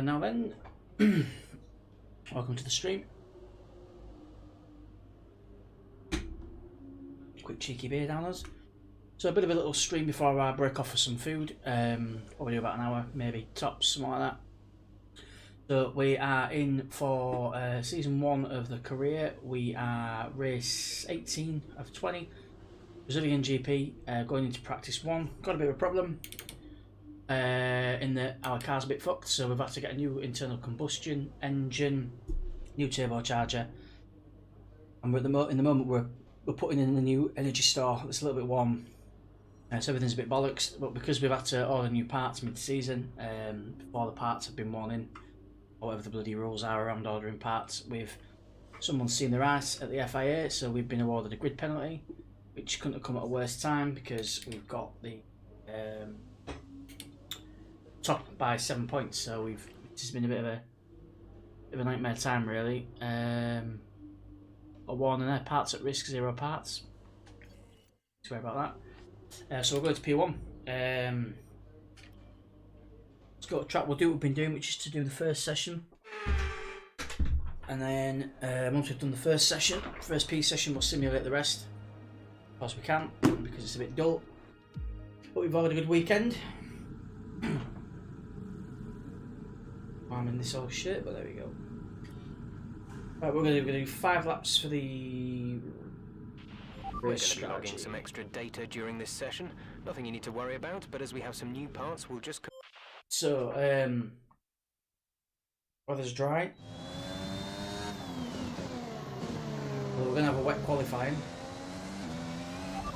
now then. Welcome to the stream. Quick cheeky beer downers. So a bit of a little stream before I break off for some food. Probably about an hour, maybe tops, something like that. So we are in for season 1 of the career. We are race 18 of 20. Brazilian GP, going into practice 1. Got a bit of a problem in that our car's a bit fucked, so we've had to get a new internal combustion engine, new turbocharger, and we're in the moment we're putting in the new energy store. It's a little bit warm, so everything's a bit bollocks. But because we've had to order new parts mid-season, before the parts have been worn in, or whatever the bloody rules are around ordering parts, someone's seen their ass at the FIA, so we've been awarded a grid penalty, which couldn't have come at a worse time because we've got the top by 7 points. So it's been a bit of a nightmare time really. A warning there: parts at risk, 0 parts. Sorry about that. So we'll go to P1. Let's go to track. We'll do what we've been doing, which is to do the first session, and then once we've done the first P session, we'll simulate the rest. Of course we can, because it's a bit dull, but we've had a good weekend. I'm in this whole shit, but there we go. Right, we're going to do 5 laps for the We're going to be logging some extra data during this session. Nothing you need to worry about, but as we have some new parts, we'll just... So, weather's dry. Well, we're going to have a wet qualifying.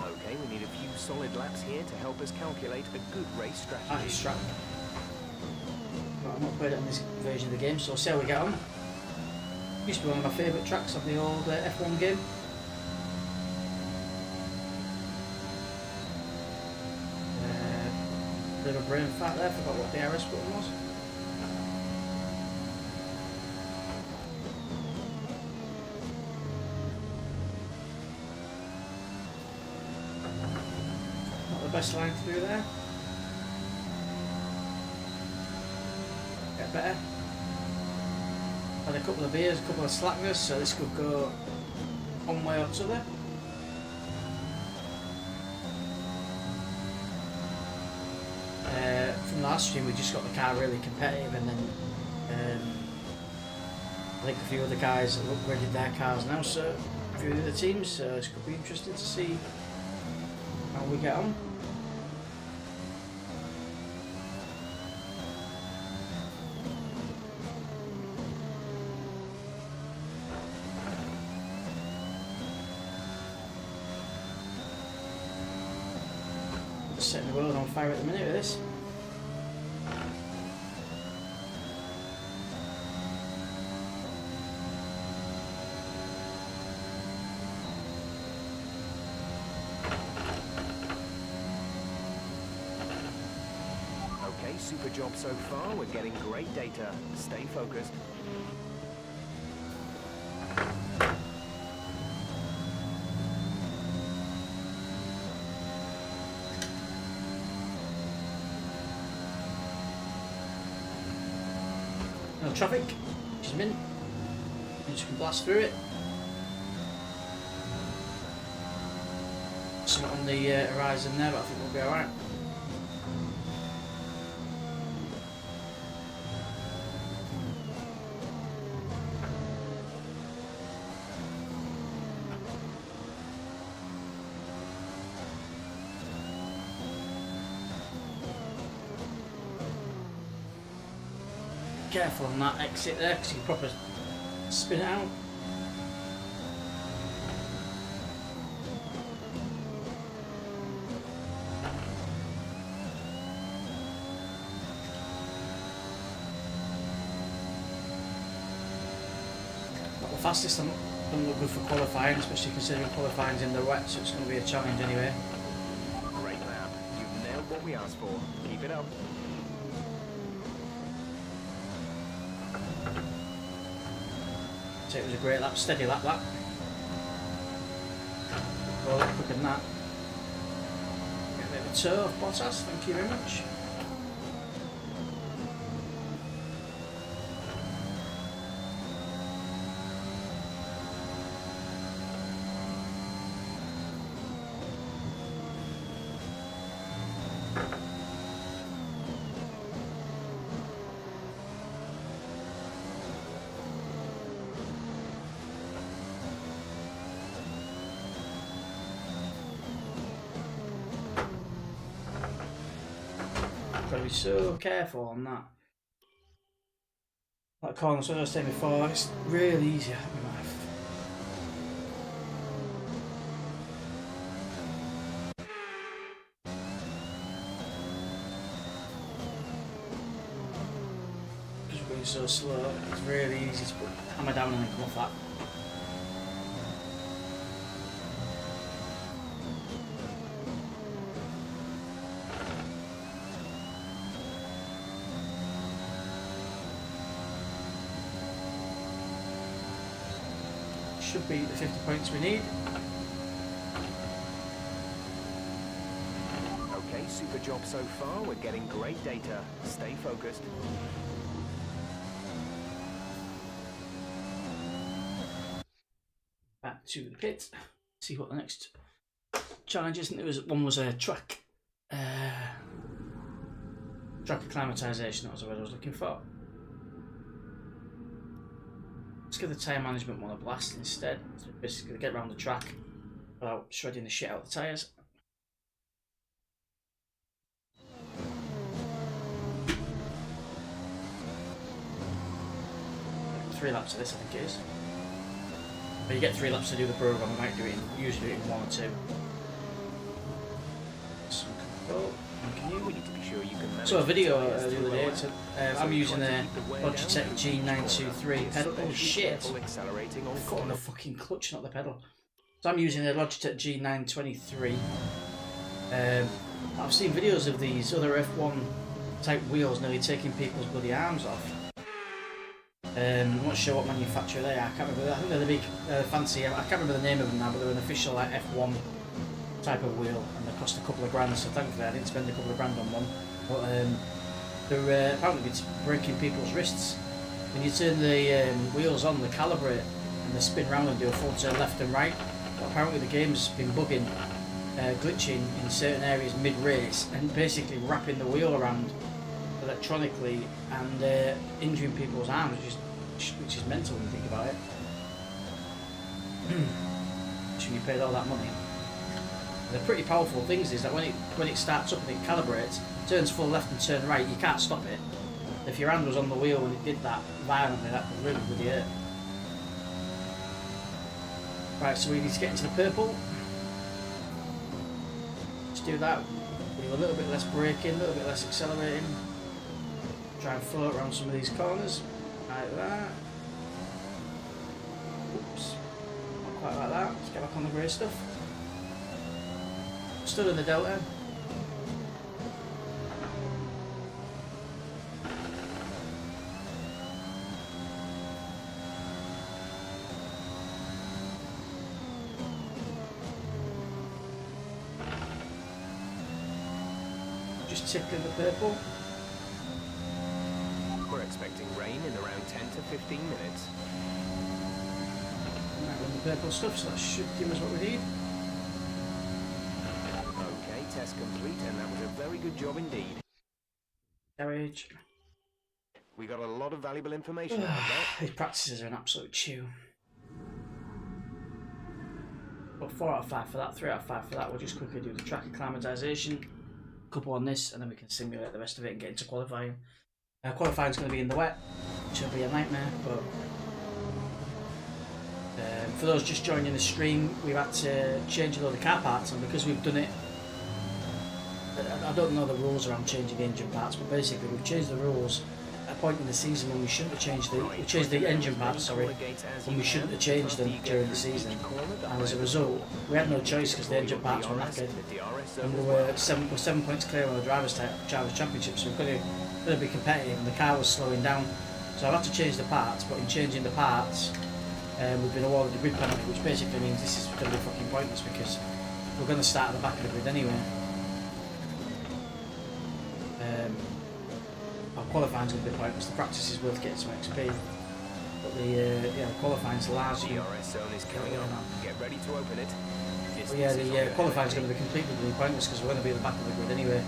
Okay, we need a few solid laps here to help us calculate a good race strategy. Right, I'm not played it on this version of the game, so we'll see how we get on. Used to be one of my favourite tracks of the old F1 game. Bit of a brain fart there, forgot what the RS button was. Not the best line through there. Get better. Had a couple of beers, a couple of slackness, so this could go one way or t'other. From the last stream we just got the car really competitive, and then I think a few other guys have upgraded their cars now, so a few of the other teams, so this could be interesting to see how we get on. Setting the world on fire at the minute with this. Okay, super job so far. We're getting great data. Stay focused. No traffic, which is mint. You just can blast through it. Something on the horizon there, but I think we'll be alright. Careful on that exit there, because you can probably spin it out. Not the fastest, I'm doesn't look good for qualifying, especially considering qualifying's in the wet, so it's going to be a challenge anyway. Great lap. You've nailed what we asked for. Keep it up. So it was a great lap, steady lap that. Go a lot quicker than that. Get a bit of a toe off Bottas, thank you very much. be so careful on that. That corner, so I was saying before, it's really easy in life. Just going so slow, it's really easy to put hammer down and then come off that. Should be the 50 points we need. Okay, super job so far. We're getting great data. Stay focused. Back to the pit. See what the next challenge is. There was one was a track acclimatization. That was the word I was looking for. Let's give the tyre management one a blast instead. So basically get around the track without shredding the shit out of the tyres. 3 laps of this, I think it is. But you get 3 laps to do the program. We might do it usually do it in 1 or 2. Some control. We need to be sure you can manage. So a video the other day. I'm using a Logitech G923 pedal. Oh shit! Foot on the fucking clutch, not the pedal. So I'm using a Logitech G923. I've seen videos of these other F1 type wheels nearly taking people's bloody arms off. I'm not sure what manufacturer they are. I can't remember. I think they're the big fancy. I can't remember the name of them now, but they're an official like F1 type of wheel, and they cost a couple of grand. So thankfully, I didn't spend a couple of grand on one. But they're apparently breaking people's wrists. When you turn the wheels on, they calibrate and they spin round and do a full turn left and right. But apparently, the game's been bugging, glitching in certain areas mid-race, and basically wrapping the wheel around electronically and injuring people's arms, which is mental when you think about it. When you paid all that money. And the pretty powerful things is that when it starts up and it calibrates, turns full left and turn right, you can't stop it. If your hand was on the wheel when it did that violently, that could really really hurt. Right, so we need to get into the purple. Let's do that. Do a little bit less braking, a little bit less accelerating. Try and float around some of these corners, like that. Oops, not quite like that. Let's get back on the grey stuff. Stood in the delta. Just tickling the purple. We're expecting rain in around 10 to 15 minutes. Right, on the purple stuff, so that should give us what we need. Okay, test complete, and that was a very good job indeed. Garage. We got a lot of valuable information out of that. These practices are an absolute chew. But 4 out of 5 for that, 3 out of 5 for that. We'll just quickly do the track acclimatization. Couple on this, and then we can simulate the rest of it and get into qualifying. Qualifying is going to be in the wet, which will be a nightmare, but for those just joining the stream, we've had to change a load of car parts, and because we've done it, I don't know the rules around changing the engine parts, but basically we've changed the rules at a point in the season when we shouldn't have changed we changed the engine parts, sorry, when we shouldn't have changed them during the season, and as a result, we had no choice because the engine parts were knackered, and we were 7 points clear on the drivers' championship, so we've got to be competitive, and the car was slowing down, so I've had to change the parts. But in changing the parts, we've been awarded a grid penalty, which basically means this is going to be fucking pointless because we're going to start at the back of the grid anyway. Our qualifying's going to be pointless. The practice is worth getting some XP, but the qualifying's largely. DRS zone is coming on. Get ready to open it. But yeah, the qualifying's going to be completely pointless because we're going to be at the back of the grid anyway.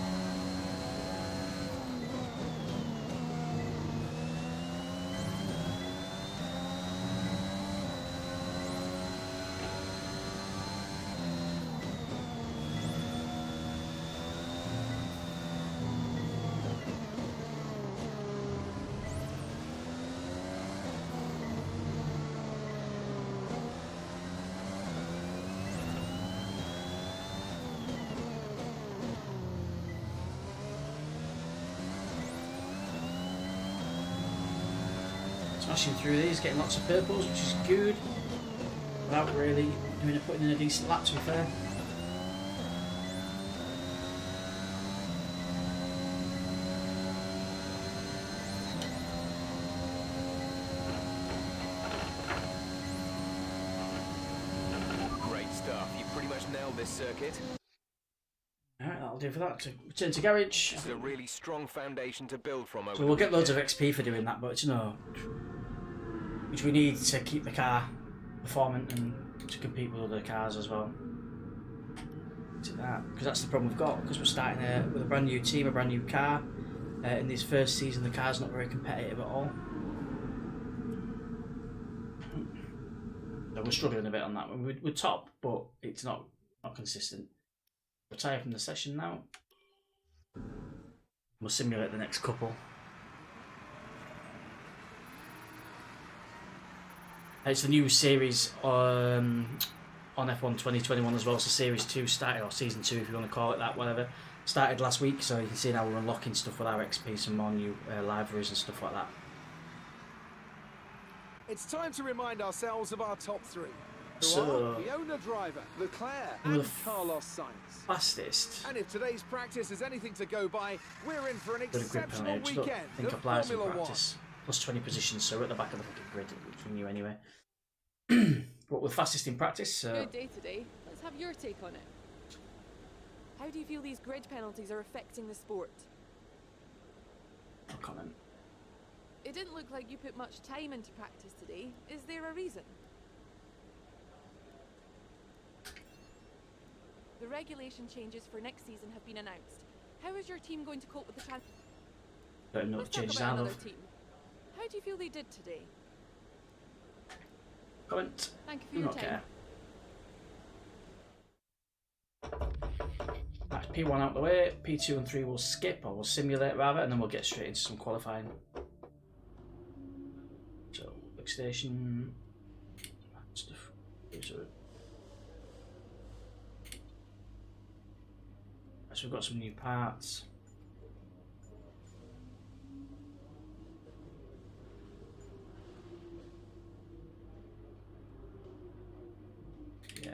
smashing through these, getting lots of purples, which is good. Without really putting in a decent lap, to be fair. Great stuff. You pretty much nailed this circuit. Alright, that'll do for that. To return to garage. This is a really strong foundation to build from. So we'll get loads of XP for doing that, but you know, which we need to keep the car performant and to compete with other cars as well. To that, because that's the problem we've got. Because we're starting with a brand new team, a brand new car. In this first season, the car's not very competitive at all. So we're struggling a bit on that one. We're top, but it's not consistent. Retire from the session now. We'll simulate the next couple. It's the new series on F1 2021 as well. So Series 2 started, or Season 2 if you want to call it that, whatever. Started last week, so you can see now we're unlocking stuff with our XP, some more new liveries and stuff like that. It's time to remind ourselves of our top three. So, the owner driver, Leclerc, the and Carlos Sainz. Fastest. And if today's practice is anything to go by, we're in for an Got a grip exceptional penalty. weekend I think of applies in Formula practice. Plus 20 positions, so we're at the back of the fucking grid, which we knew anyway. But we're fastest in practice. Good day today. Let's have your take on it. How do you feel these grid penalties are affecting the sport? No comment. It didn't look like you put much time into practice today. Is there a reason? The regulation changes for next season have been announced. How is your team going to cope with the Don't know what Let's talk changes about are, another love. team. How do you feel they did today? Comment. Thank you for your Not time. care. That's P1 out the way. P2 and 3 will skip, or we'll simulate rather, and then we'll get straight into some qualifying. So, workstation. Stuff. So we've got some new parts. Yeah,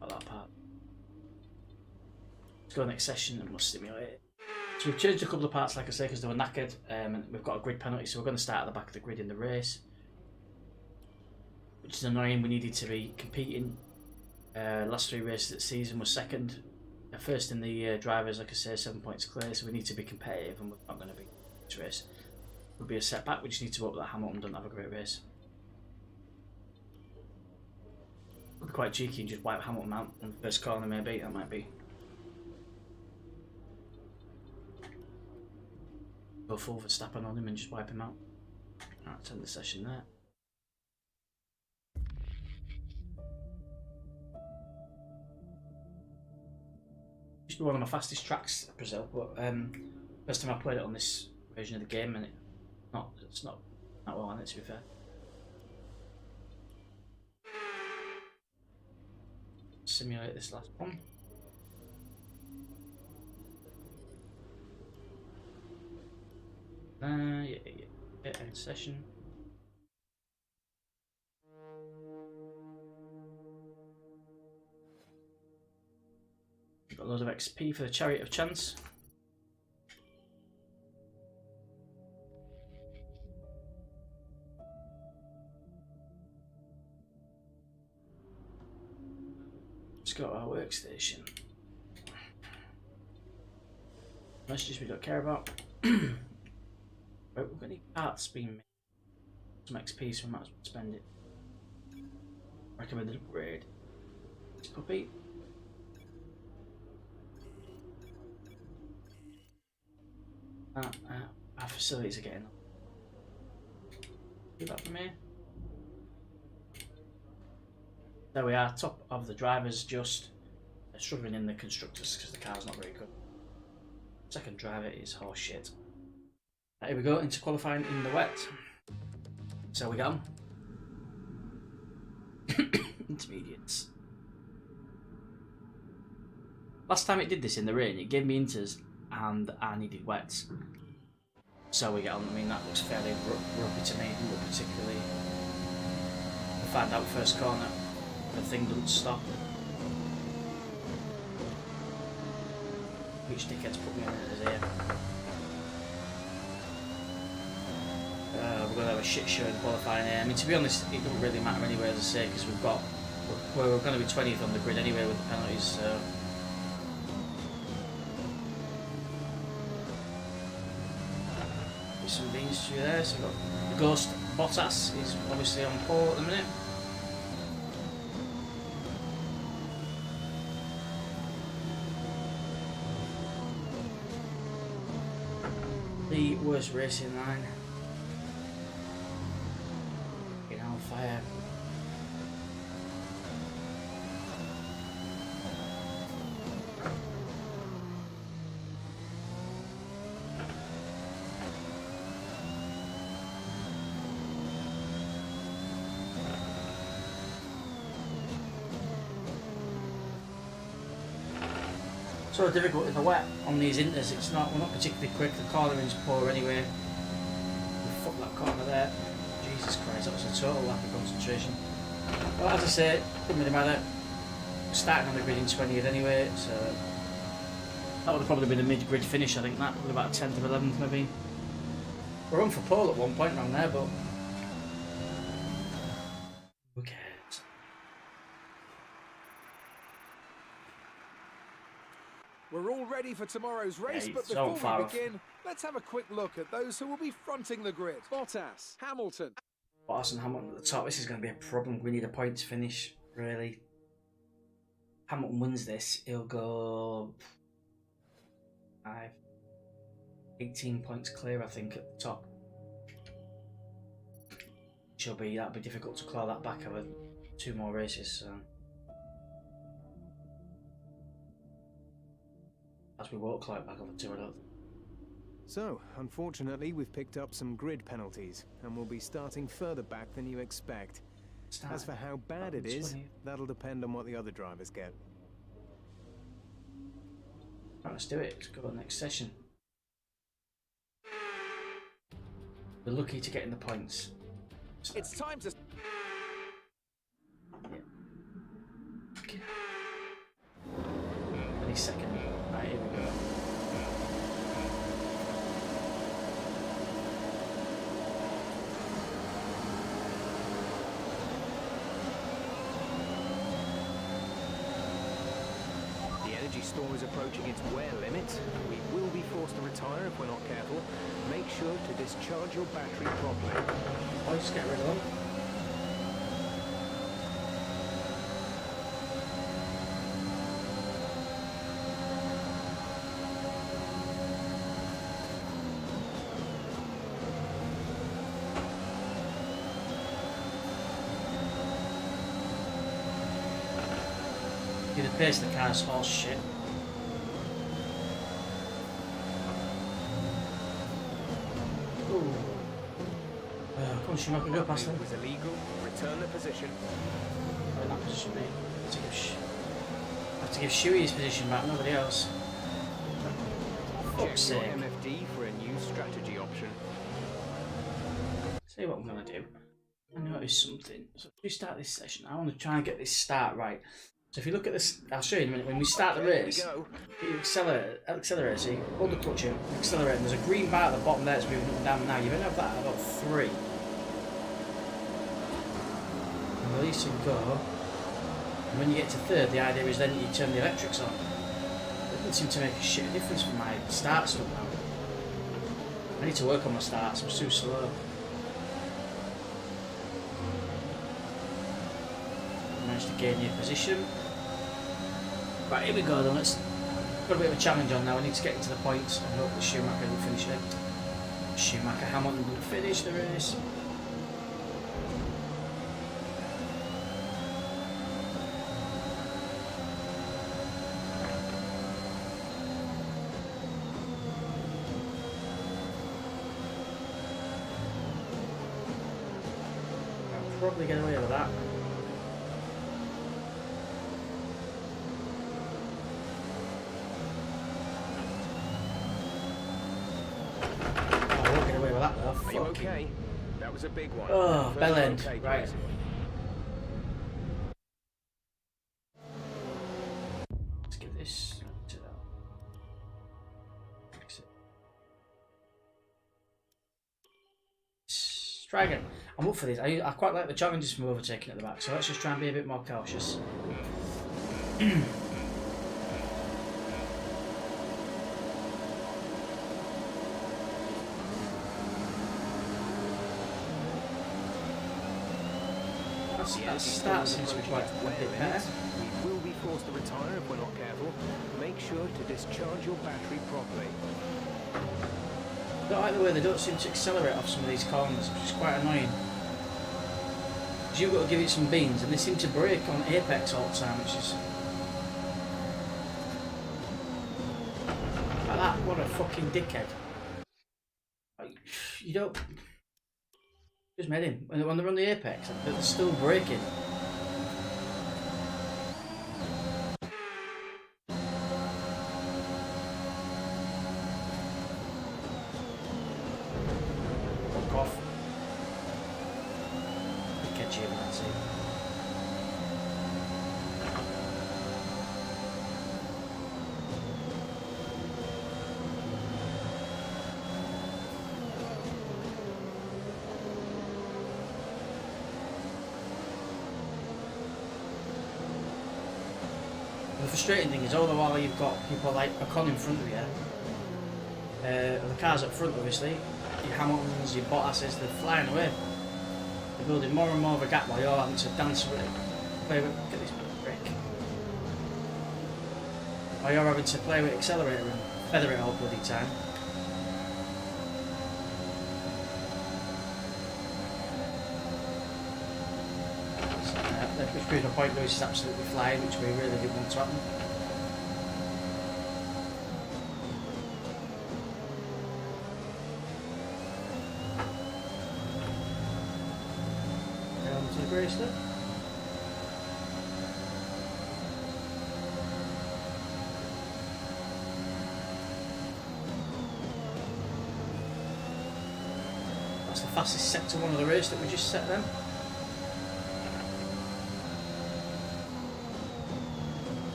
about that part. Let's go next session and we'll simulate it. So we've changed a couple of parts, like I say, because they were knackered, and we've got a grid penalty, so we're going to start at the back of the grid in the race, which is annoying. We needed to be competing. Last 3 races of the season were second. First in the drivers, like I say, 7 points clear, so we need to be competitive, and we're not going to be this race. It would be a setback. We just need to hope that Hamilton doesn't have a great race. Could be quite cheeky and just wipe Hamilton out in the first corner, maybe. That might be. Go full Verstappen on him and just wipe him out. Alright, let's end the session there. Used to be one of my fastest tracks, Brazil, but first time I played it on this version of the game, and it's not that well on it, to be fair. Simulate this last one. Yeah, end session. Got loads of XP for the Chariot of Chance. Let's go to our workstation. Messages we don't care about. Right, we've got any parts being made. Some XP, so we might as well spend it. Recommended upgrade. This puppy. Our facilities are getting up. Do that for me. There we are, top of the drivers, just struggling in the constructors because the car's not very good. Second driver is horse shit. Here we go into qualifying in the wet. So we go. Intermediates. Last time it did this in the rain, it gave me inters and I needed wets. So we get on. I mean, that looks fairly ropey to me. Doesn't look particularly. We'll find out first corner. The thing doesn't stop. Which dickhead's put me on his ear? We're gonna have a shit show in qualifying here. I mean, to be honest, it doesn't really matter anyway, as I say, because we're going to be 20th on the grid anyway with the penalties. So. Some beans through there. So we've got the Ghost Bottas. He's obviously on pole at the minute. The worst racing line. In Hellfire. Sort of difficult in the wet on these inters. We're not particularly quick. The cornering's poor anyway. We fucked that corner there. Jesus Christ, that was a total lack of concentration. Well, as I say, doesn't really matter. Starting on the grid in 20th anyway, so that would have probably been a mid-grid finish. I think that would about 10th or 11th maybe. We're on for pole at one point around there, but who cares? We're all ready for tomorrow's race, Yeah, but it's so before far we off. begin, let's have a quick look at those who will be fronting the grid. Bottas, Hamilton. Bottas and Hamilton at the top. This is going to be a problem. We need a point to finish, really. Hamilton wins this, he'll go 18 points clear, I think, at the top. That'll be difficult to claw that back over 2 more races. So. As we won't claw it back over 2, I don't think. So, unfortunately, we've picked up some grid penalties, and we'll be starting further back than you expect. As for how bad it is, that'll depend on what the other drivers get. Right, let's do it. Let's go to the next session. We're lucky to get in the points. So, It's time to... yeah. Okay. Any second. Right, here we go. Energy store is approaching its wear limit. We will be forced to retire if we're not careful. Make sure to discharge your battery properly. I'll just get rid of them. The pace of the car is all shit. Ooh. Come on, Schumacher, go past them. It was illegal. Return the position. Oh, in that position, mate. I have to give Shuey his position back, nobody else. Fuck's Check sake. your MFD for a new strategy option. See what I'm gonna do. I noticed something. So if we start this session, I want to try and get this start right. So if you look at this, I'll show you in a minute. When we start the race, you accelerate, so you hold the clutch in, accelerate, and there's a green bar at the bottom there that's moving up and down now. You're going to have that at about 3. And release and go. And when you get to 3rd, the idea is then you turn the electrics on. It doesn't seem to make a shit difference for my starts now. I need to work on my starts, I'm too slow. Managed to gain your position. Right, here we go then. Let's got a bit of a challenge on now. I need to get into the points and hope that Schumacher will finish it. Schumacher Hamilton will finish the race. I'll probably get away with that. that though. Are you Fucking. okay? That was a big one. Oh, First bell you're end. okay, Right. please. Let's get this to that. Fix it. Try again. I'm up for this. I quite like the challenges from overtaking at the back, so let's just try and be a bit more cautious. That start seems to be quite a bit better. We will be forced to retire if we're not careful. Make sure to discharge your battery properly. I don't like the way they don't seem to accelerate off some of these corners, which is quite annoying. Because you've got to give it some beans, and they seem to brake on apex all the time, which is... Like that, what a fucking dickhead. Like, you don't... Just met him. When they're on the apex, they're still braking. Walk off. Catch him, that's it. The frustrating thing is, all the while you've got people like Ocon in front of you, the cars up front obviously, your Hamiltons, your Bottases, they're flying away. They're building more and more of a gap while you're having to dance with it. Play with, get this brick. While you're having to play with accelerator and feather it all bloody time. Which proves my point, Lewis is absolutely flying, which we really didn't want to happen. Down to the grey stuff. That's the fastest sector one of the race that we just set them.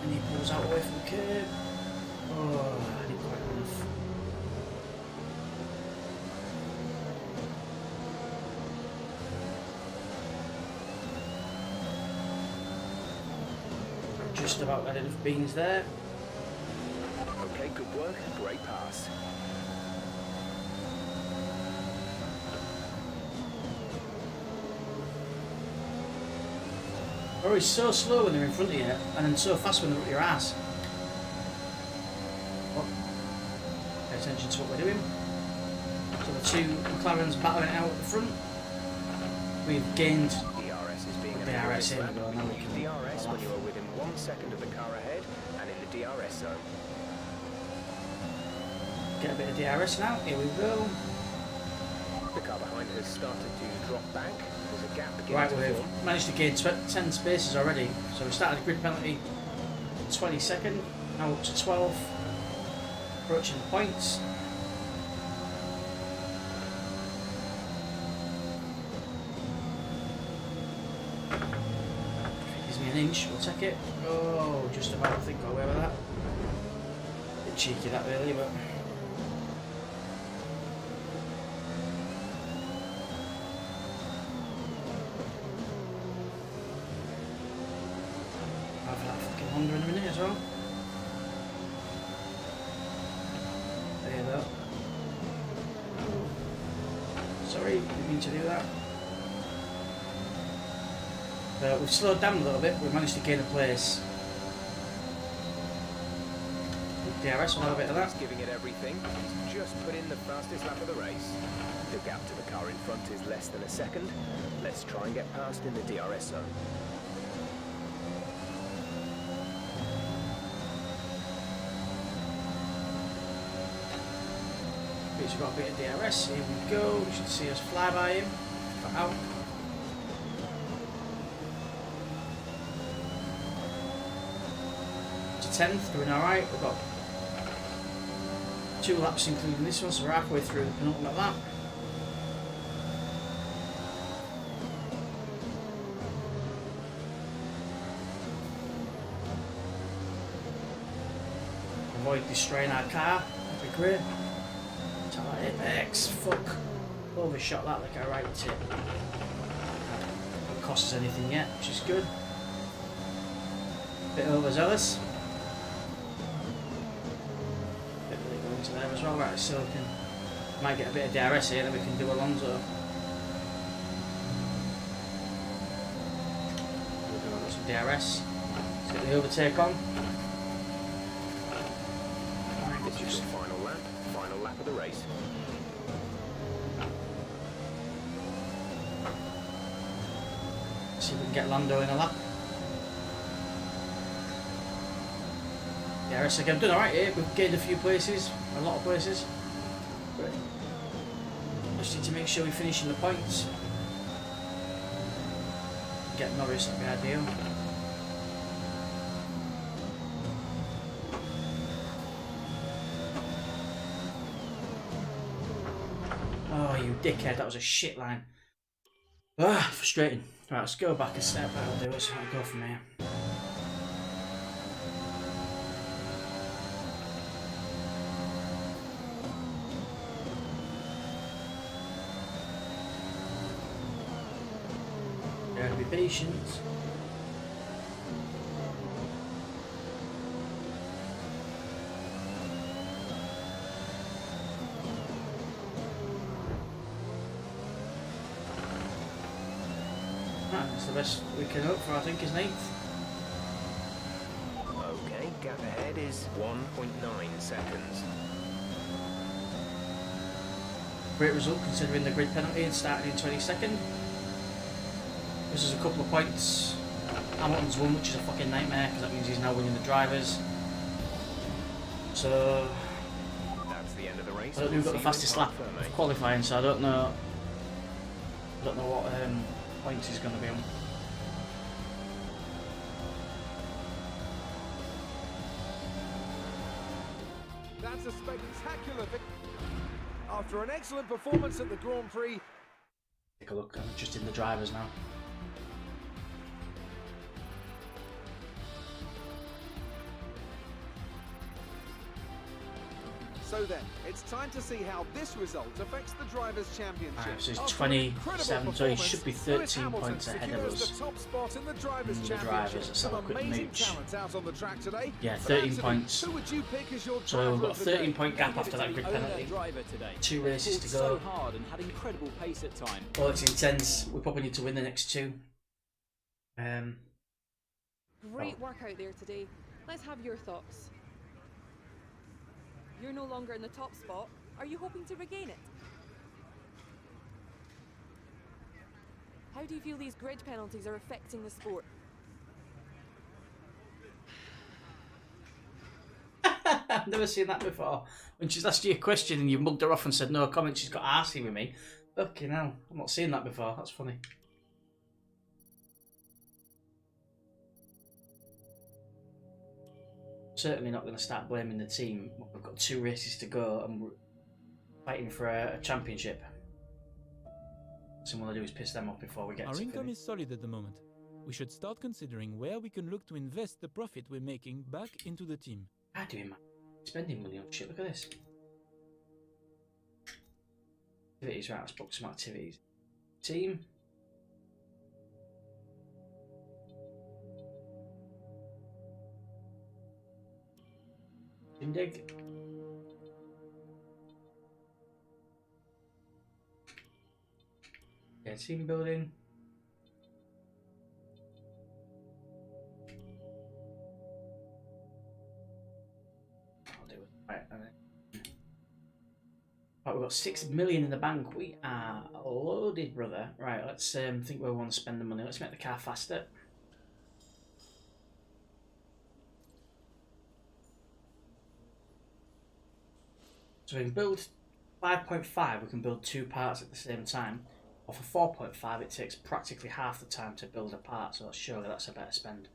And he pulls out away from the curb. Oh, I didn't quite enough. Just about had enough beans there. Okay, good work. Great pass. Or he's so slow when they're in front of you, and then so fast when they're up your ass. Oh. Pay attention to what we're doing. So the two McLarens battling out at the front. We've gained DRS is being DRS here we go, now we can DRS when you are within 1 second of the car ahead and in the DRS zone. get a bit of DRS now. Here we go. The car behind has started to drop back. There's a gap beginning Right, to we've form. managed to gain 10 spaces already. So we started a grid penalty 22nd, now up to 12. Approaching the points. Gives me an inch, we'll take it. Oh, just about, I think, got away with that. Bit cheeky that really, but... I'll have that fucking Honda in a minute as well. There you go. Sorry, didn't mean to do that. We've slowed down a little bit, we've managed to gain a place. DRS will have a bit of that. He's giving it everything. He's just put in the fastest lap of the race. The gap to the car in front is less than a second. Let's try and get past in the DRS zone. He's got a bit of DRS, here we go, we should see us fly by him. Out. To 10th, doing alright, we've got 2 laps including this one, so we're halfway through the penultimate lap. Avoid destroying our car, that'd be great. Apex, fuck. Overshot that like I right it. Not cost us anything yet, which is good. Bit overzealous. Bit really going to there as well, right? So we might get a bit of DRS here, then we can do Alonso. We've got some DRS. Let's get the overtake on. This is your final lap of the race. See if we can get Lando in a lap. DRS again, done alright here, we've gained a few places, a lot of places. But just need to make sure we finish in the points. Get Norris, that'd be ideal. Oh, you dickhead, that was a shit line. Ah, frustrating. Right, let's go back a step, that'll do it, so I'll go from here. Gotta be patient. That's the best we can hope for, I think, is 9th. Okay, gap ahead is 1.9 seconds. Great result considering the grid penalty and starting in 22nd. This is a couple of points. Hamilton's won, which is a fucking nightmare because that means he's now winning the drivers. So That's the end of the race. I don't know who got the fastest lap of qualifying, so I don't know. What points he's going to be on. That's a spectacular victory. After an excellent performance at the Grand Prix. Take a look, I'm just in the drivers now. So then, it's time to see how this result affects the Drivers' Championship. Alright, so he's After an 27, incredible so he should be performance, 13 Lewis points Hamilton ahead of secures us. the top spot in the Drivers' in the Championship. drivers. Let's have a Some quick amazing mooch. talents out on the track today. Yeah, But 13 Anthony, points. Who would you pick as your So driver we've got a of the day? 13-point gap after that grid penalty. 2 races to go. So hard and had incredible pace at times. Well, it's intense. We probably need to win the next 2. Great work out there today. Let's have your thoughts. You're no longer in the top spot. Are you hoping to regain it? How do you feel these grid penalties are affecting the sport? I've never seen that before. When she's asked you a question and you've mugged her off and said no comment, she's got arsey with me. Fucking hell, I've not seen that before. That's funny. Certainly not going to start blaming the team. We've got 2 races to go and we're fighting for a championship. Something we'll do is piss them off before we get Our to income finish. is solid at the moment. We should start considering where we can look to invest the profit we're making back into the team. How do you, man? Spending money on shit. Look at this. Activities, right? Let's book some activities. Team. Dig. Yeah, team building. I'll do it. Right, right, we've got 6 million in the bank. We are loaded, brother. Right, let's think where we want to spend the money. Let's make the car faster. So we can build 5.5, we can build 2 parts at the same time. Or for 4.5 it takes practically half the time to build a part, so surely that's a better spend.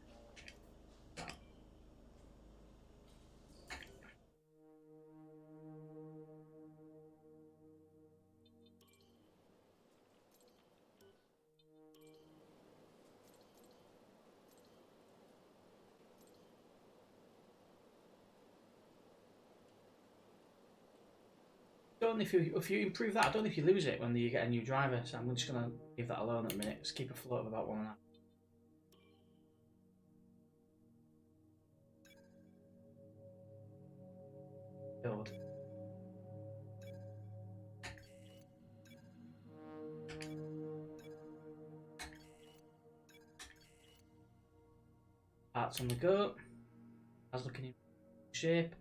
don't know if you improve that. I don't know if you lose it when you get a new driver. So I'm just gonna leave that alone at the minute. Just keep a float of about 1.5. Build. Parts on the go. I was looking in shape.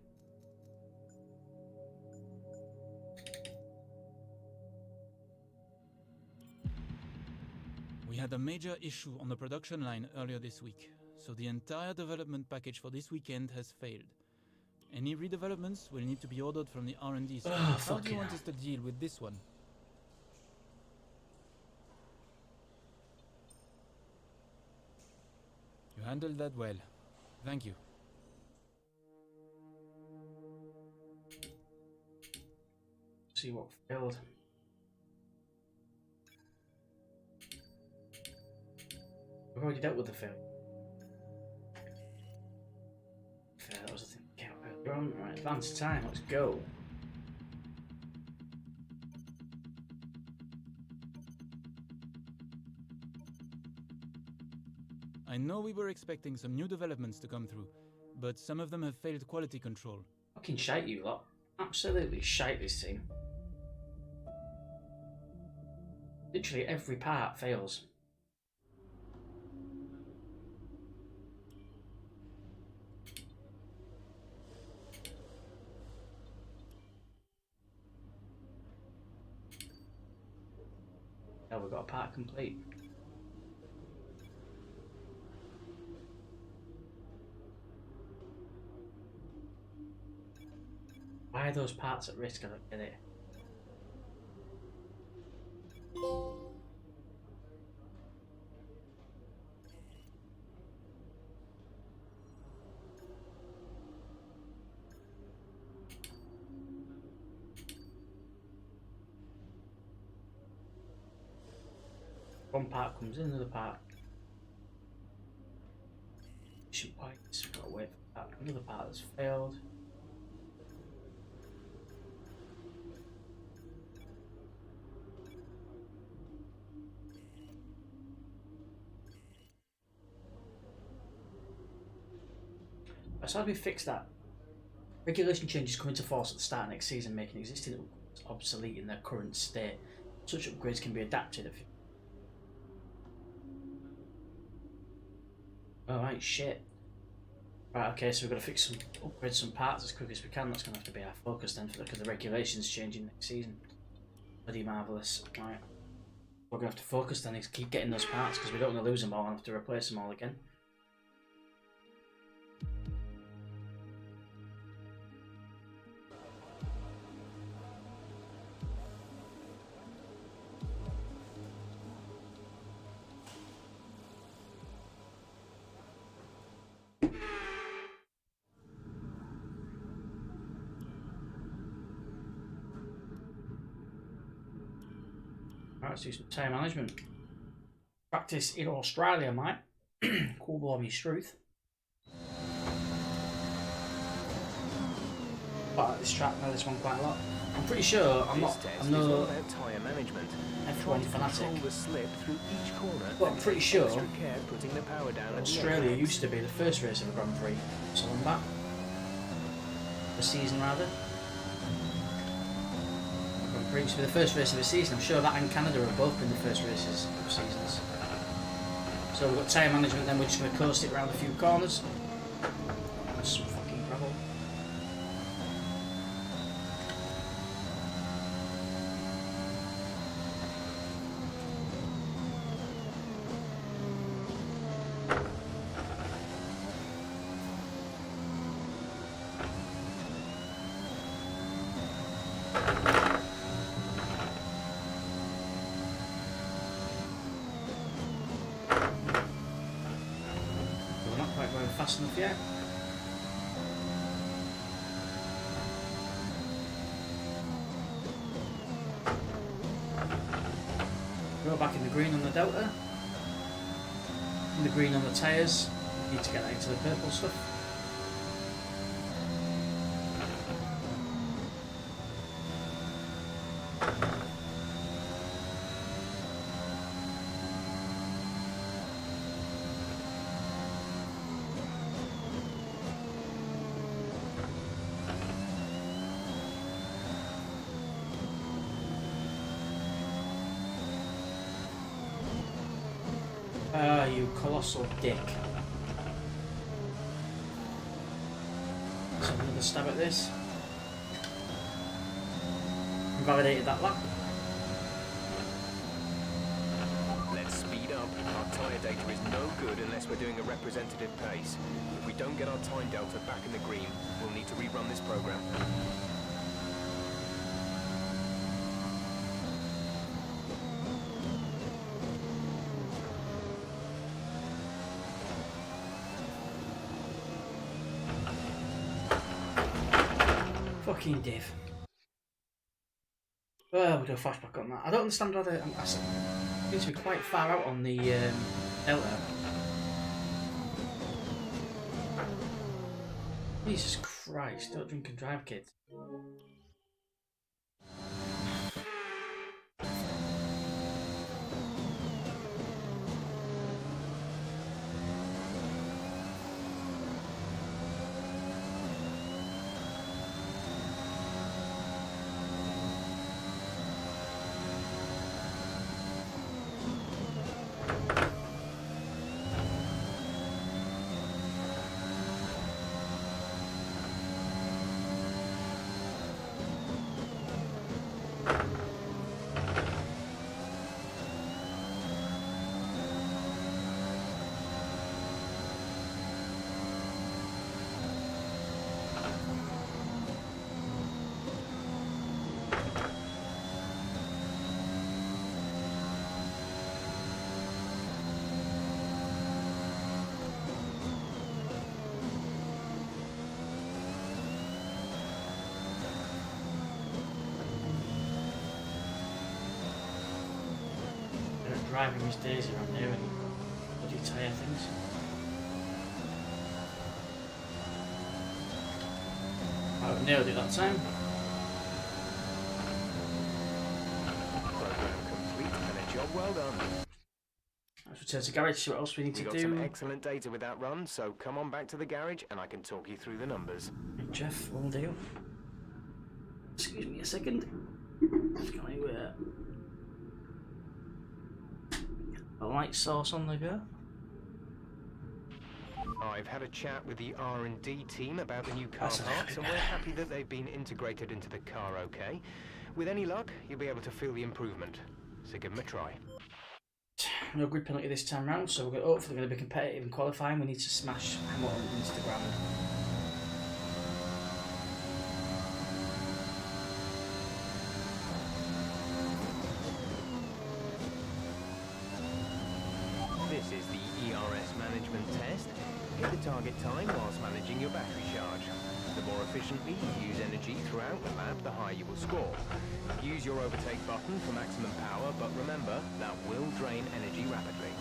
We had a major issue on the production line earlier this week, so the entire development package for this weekend has failed. Any redevelopments will need to be ordered from the R&D side. How do you want us to deal with this one? You handled that well. Thank you. See what failed. We've already dealt with the fail. That was the thing. We're on right, advanced time. Let's go. I know we were expecting some new developments to come through, but some of them have failed quality control. Fucking shite, you lot. Absolutely shite, this team. Literally every part fails. Oh, we've got a part complete. Why are those parts at risk? I don't get it. One part comes in, another part. Shouldn't quite. Gotta wait for that. Another part has failed. So how do we fix that? Regulation changes come into force at the start of next season, making existing upgrades obsolete in their current state. Such upgrades can be adapted. Alright, shit. Right, okay, so we've got to fix some, upgrade some parts as quick as we can. That's going to have to be our focus then, because the regulations changing next season. Bloody marvellous. Right. We're going to have to focus then is keep getting those parts, because we don't want to lose them all and have to replace them all again. Let's do some time management. Practice in Australia, mate. Cool blow me truth. I like this track, I know this one quite a lot. I'm pretty sure I'm no tyre management. F1 fanatic. The slip through each corner, but I'm pretty sure care putting the power down Australia used to be the first race of the Grand Prix. So I'm back. The season rather. Used to be the first race of the season. I'm sure that and Canada have both been the first races of seasons. So we've got tyre management, then we're just going to coast it around a few corners. That's some fucking gravel. Fast enough yet. Go back in the green on the Delta. In the green on the tyres. Need to get that into the purple stuff. Ah, you colossal dick. Let's have another stab at this. Invalidated that lap. Let's speed up. Our tyre data is no good unless we're doing a representative pace. If we don't get our time delta back in the green, we'll need to rerun this program. Fucking div. Well, we'll do a flashback on that. I don't understand why they seem to be quite far out on the Delta. Jesus Christ, don't drink and drive, kids. Driving these days around here and bloody tyre things. I've nailed it that time. Program complete and a job well done. Let's return to garage, see what else we need We to got do. some excellent data with that run, so come on back to the garage and I can talk you through the numbers. Jeff, will do. Excuse me a second. Just going with a light sauce on the go. I've had a chat with the R&D team about the new car That's parts, and we're happy that they've been integrated into the car okay. With any luck, you'll be able to feel the improvement. So give them a try. No grid penalty this time round, so we're hopefully going to be competitive in qualifying. We need to smash Hamilton into the ground. This is the ERS management test. Hit the target time whilst managing your battery charge. The more efficiently you use energy throughout the lap, the higher you will score. Use your overtake button for maximum power, but remember, that will drain energy rapidly.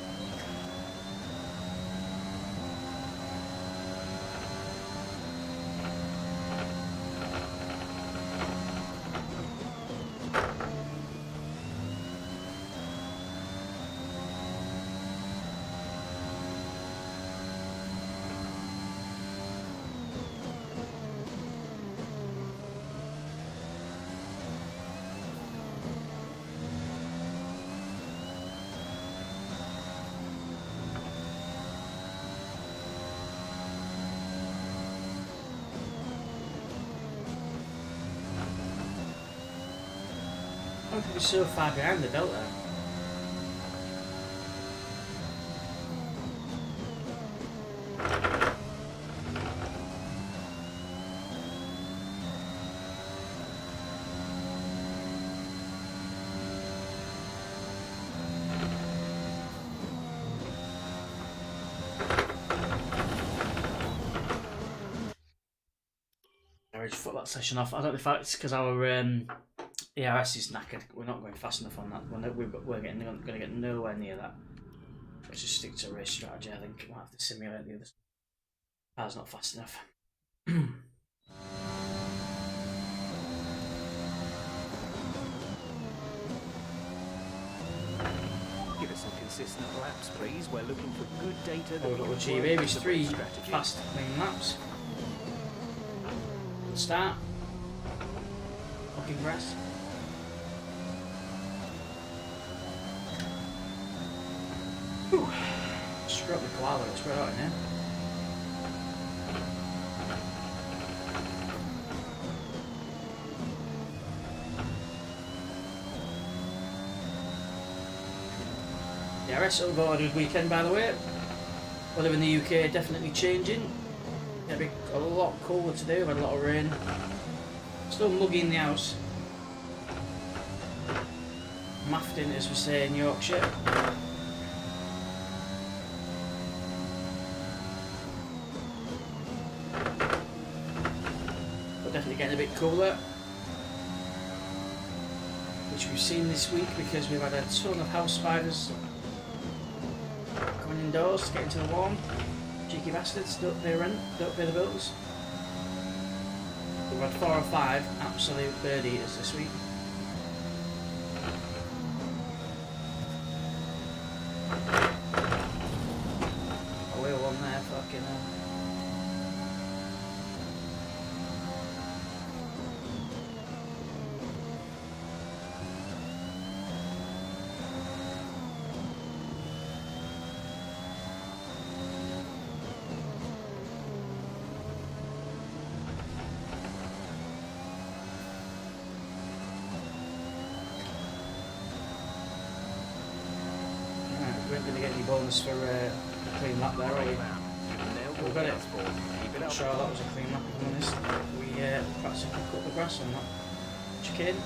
How could we be so far behind the Delta? Garage foot that session off. I don't know if it's because our ERS is knackered. We're not going fast enough on that. We're going to get nowhere near that. Let's just stick to race strategy. I think we'll have to simulate the other. Car's not fast enough. Give us some consistent laps, please. We're looking for good data that We've got we to can achieve work Avis with 3 strategy. fast main laps. Good start. Fucking grass. Whew. Struck the koala, it's right out in there. The RS over a good weekend, by the way. Weather in the UK definitely changing. It'll be a lot cooler today, we've had a lot of rain. Still muggy in the house. Mafting, as we say in Yorkshire. But definitely getting a bit cooler. Which we've seen this week because we've had a ton of house spiders coming indoors to get into the warm. Cheeky bastards, don't pay rent, don't pay the bills. We've had 4 or 5 absolute bird eaters this week. Away one there, fucking hell. We ain't going to get any bonus for a clean lap there, are we? We've got it. I'm not sure that was a clean lap, if I'm honest. We perhaps cut the grass on that chicane.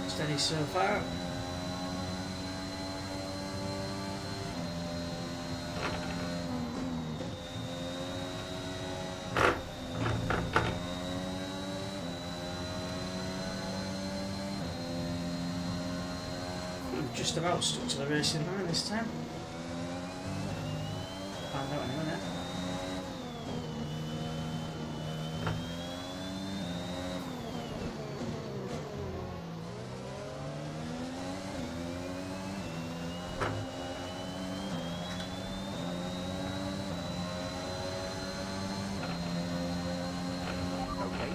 Steady so far. We've just about stuck to the racing line this time. Find out in a minute.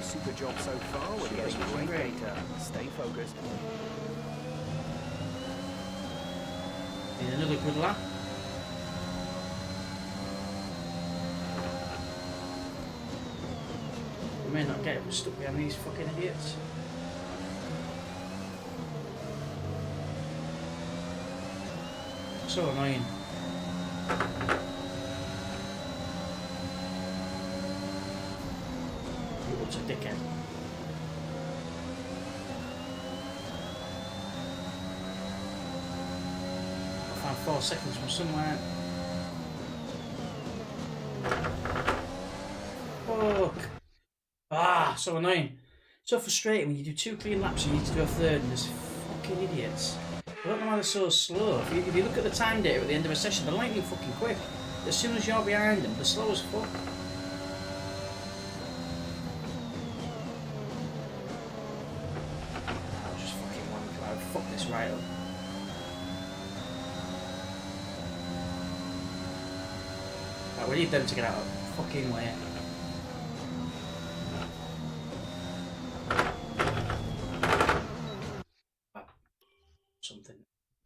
Super job so far. We're getting great data. Stay focused. Need another good lap. We may not get it, we're stuck behind these fucking idiots. So annoying. What's a dickhead? I found 4 seconds from somewhere. Fuck! Ah, so annoying. So frustrating when you do 2 clean laps and you need to do a third and there's fucking idiots. I don't know why they're so slow. If you look at the time data at the end of a session, they're lightning fucking quick. As soon as you're behind them, they're slow as fuck. Fuck this right up. Right, we need them to get out of the fucking way. Something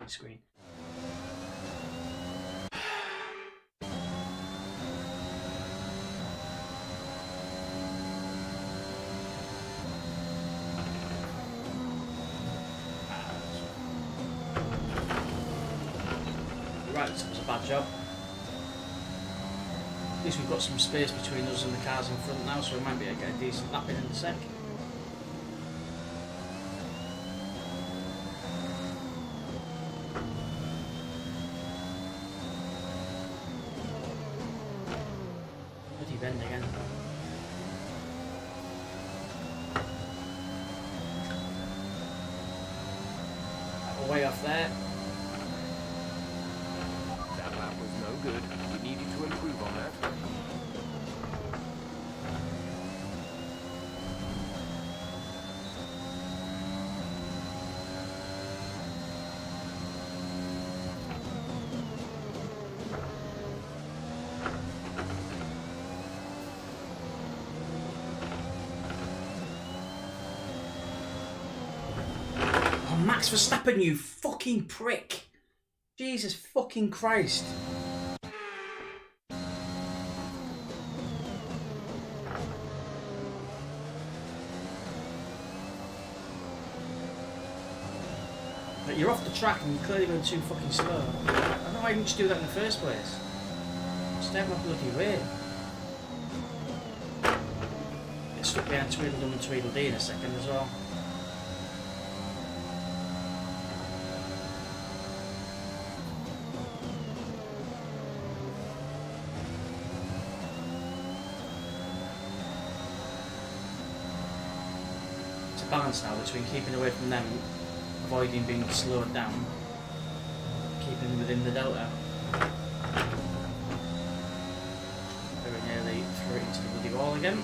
on the screen. Right, that was a bad job. At least we've got some space between us and the cars in front now, so we might be able to get a decent lap in a sec. Bloody bend again. way off there. That lap was no good. You needed to improve on that. Max Verstappen, you fucking prick. Jesus fucking Christ. But you're off the track and you're clearly going too fucking slow. I don't know why you didn't just do that in the first place. Stay out my bloody way. Get stuck behind Tweedledum and Tweedledee in a second as well. Balance now between keeping away from them, avoiding being slowed down, keeping within the delta. Very nearly threw it into the bloody wall again.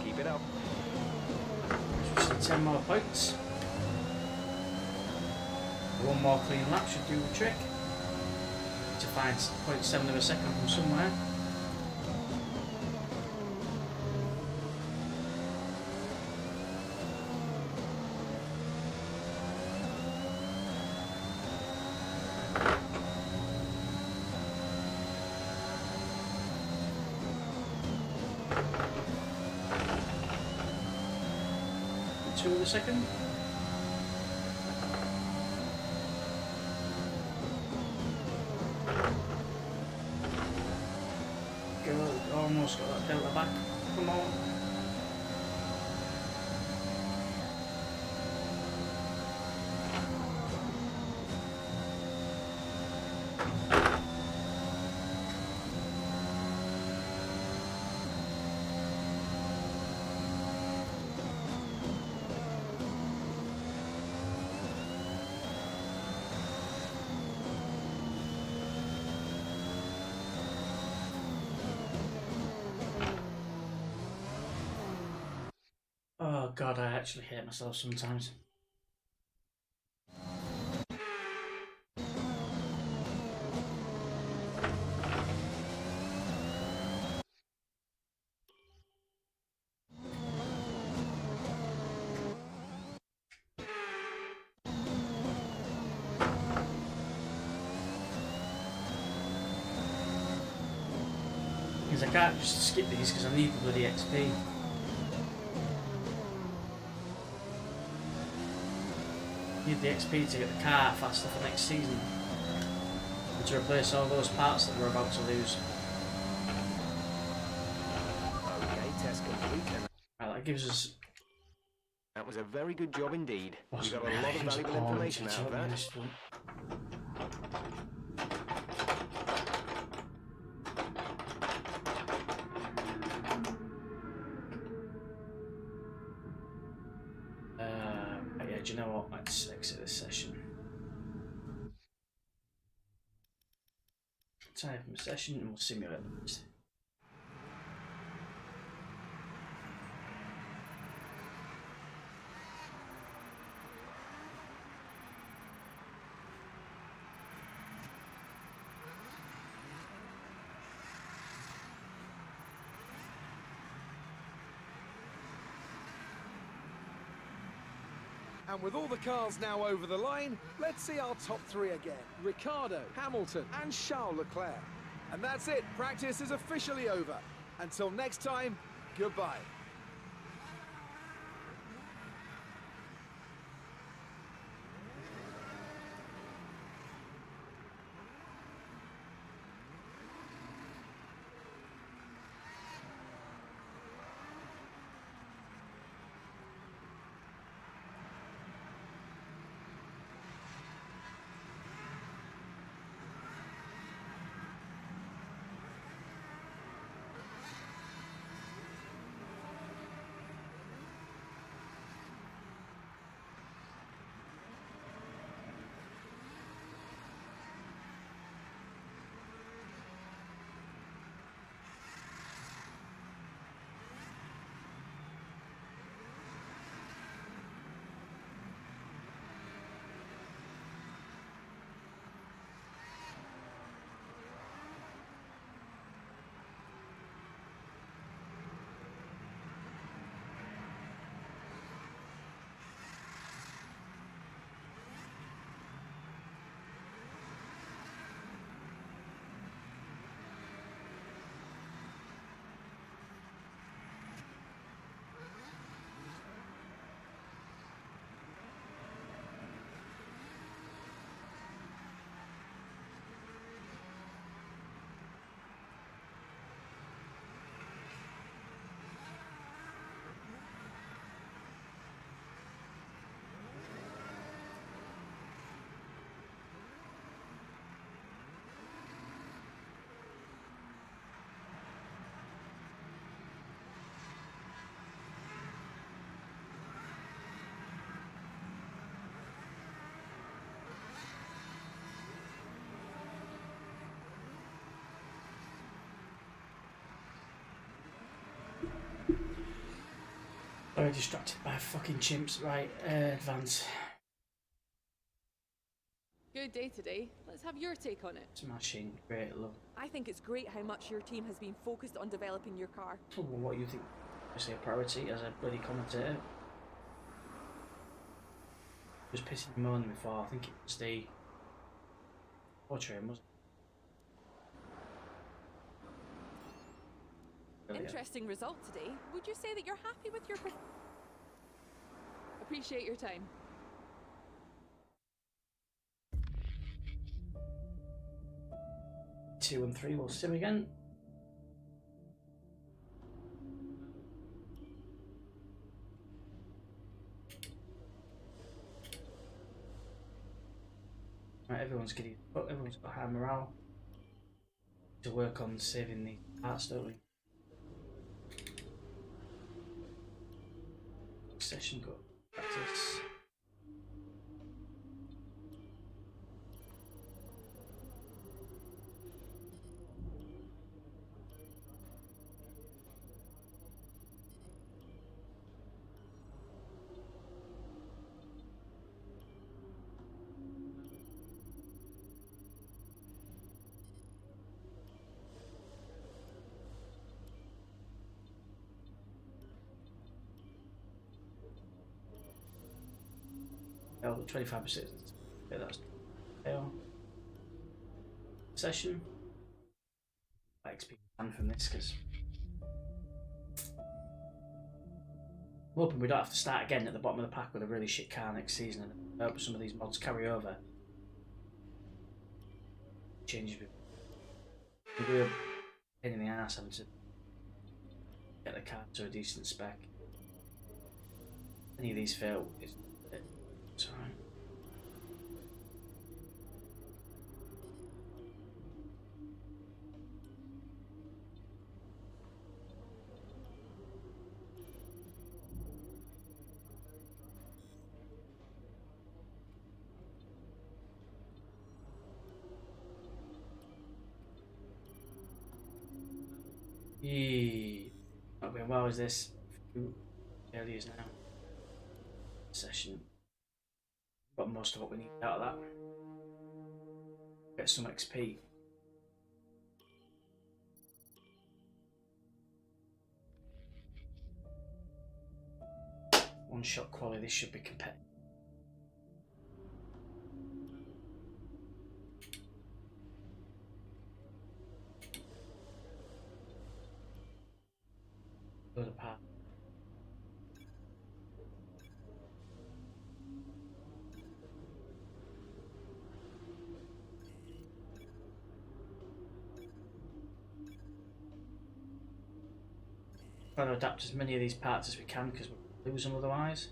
Keep it up. Just 10 more points. One more clean lap should do the trick. To find 0.7 of a second from somewhere. Of a second. Good, almost got that delta back. Come on. Oh god, I actually hate myself sometimes. Because I can't just skip these because I need the bloody XP. Need the XP to get the car faster for next season and to replace all those parts that we're about to lose. Okay, test complete. Right, that gives us. That was a very good job indeed. We Wasn't got a lot of really, valuable information out of that. Yeah, do you know what? Let's exit this session. Time from session and we'll simulate the next. And with all the cars now over the line, let's see our top three again. Ricciardo, Hamilton and Charles Leclerc. And that's it, practice is officially over. Until next time, goodbye. Very distracted by fucking chimps. Right, advance. Good day today. Let's have your take on it. Smashing. Great, love. I think it's great how much your team has been focused on developing your car. Oh, well, what do you think? Obviously a priority as a bloody commentator. Was pissing me on before. I think it was the portrait, wasn't it? Brilliant. Interesting result today. Would you say that you're happy with your Appreciate your time. Two and three, we'll sim again. Right, everyone's got high morale to work on saving the parts, don't we? Session got practice. Oh, 25%. Yeah, that's fail. Session. XP plan from this because I'm hoping we don't have to start again at the bottom of the pack with a really shit car next season, and I hope some of these mods carry over. Changes we do a pain in the ass having to get the car to a decent spec. Any of these fail, it's alright. Not going well, is this? Early as now. Session. Got most of what we need out of that. Get some XP. One shot quality, this should be competitive. Load apart. Trying to adapt as many of these parts as we can because we'll lose them otherwise.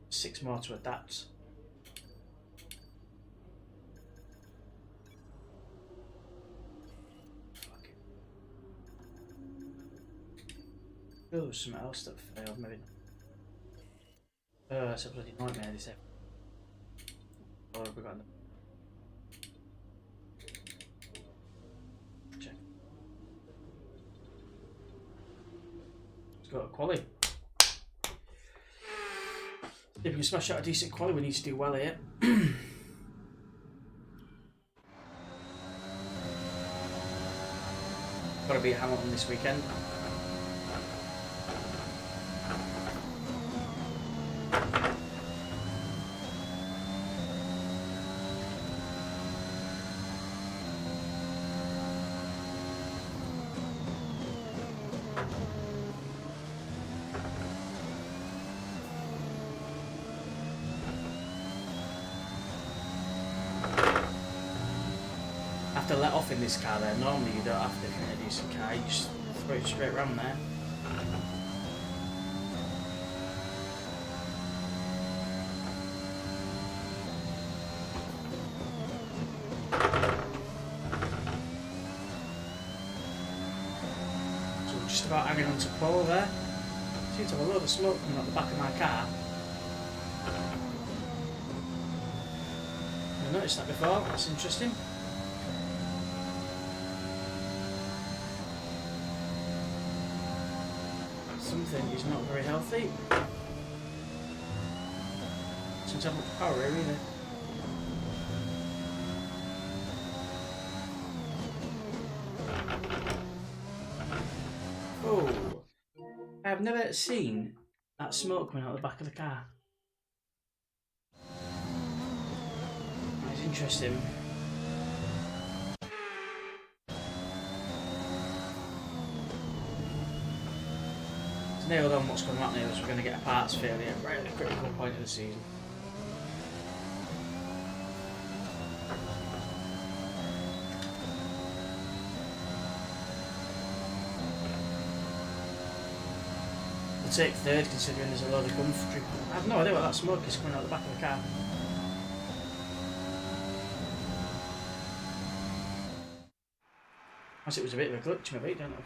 6 more to adapt. Fuck it. Oh, there was something else that failed, maybe not. Oh, that's a bloody nightmare this episode. What have we got in the got a quali. If we can smash out a decent quali, we need to do well here. Got to beat Hamilton this weekend. To let off in this car there. Normally you don't have to in a decent car, you just throw it straight around there. So we're just about hanging on to pole there. Seems to have a load of smoke coming out the back of my car. I've noticed that before, that's interesting. something is not very healthy. Since I'm not power here either. Oh, I've never seen that smoke coming out the back of the car. That's interesting. It's nailed on what's going to happen here is we're going to get a parts failure right at the critical point of the season. We'll take third considering there's a load of gun. I have no idea what that smoke is coming out the back of the car. As it was a bit of a glitch maybe, don't know.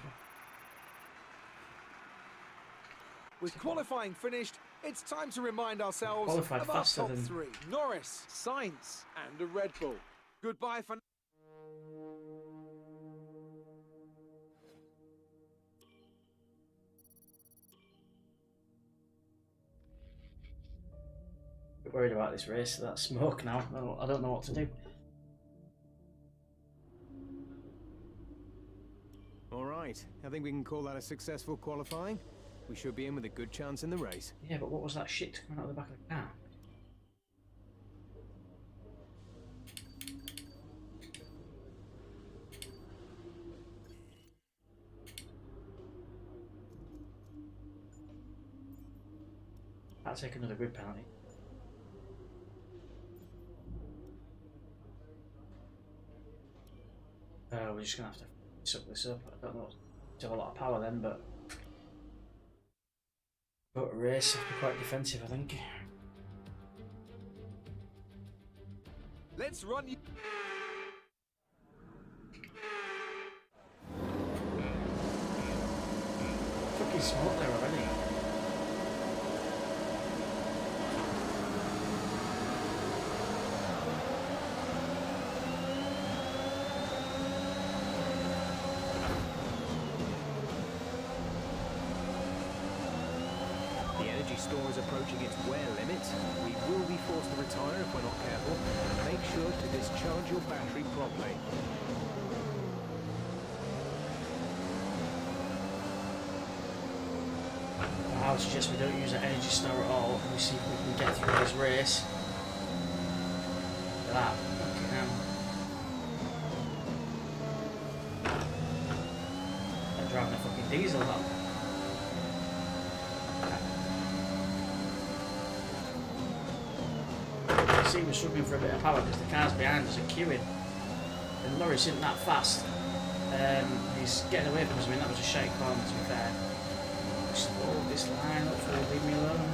With qualifying finished, it's time to remind ourselves Qualified of our faster top than- three. Norris, Sainz, and a Red Bull. Goodbye for A bit worried about this race, that smoke now. I don't know what to do. All right, I think we can call that a successful qualifying. We should be in with a good chance in the race. Yeah, but what was that shit coming out the back of the car? I'll take another grid penalty. We're just gonna have to suck this up. I don't know. It's have a lot of power then, but a race have to be quite defensive, I think. Let's run you. Fucking smoke there already. The energy store is approaching its wear limit. We will be forced to retire if we're not careful. Make sure to discharge your battery properly. I would suggest we don't use that energy store at all and we see if we can get through this race. Look at that. Fucking hell. They're driving a fucking diesel though. You see we're struggling for a bit of power because the cars behind us are queuing. And Norris isn't that fast. He's getting away from us. I mean that was a shite corner to be fair. Slow this line, hopefully leave me alone.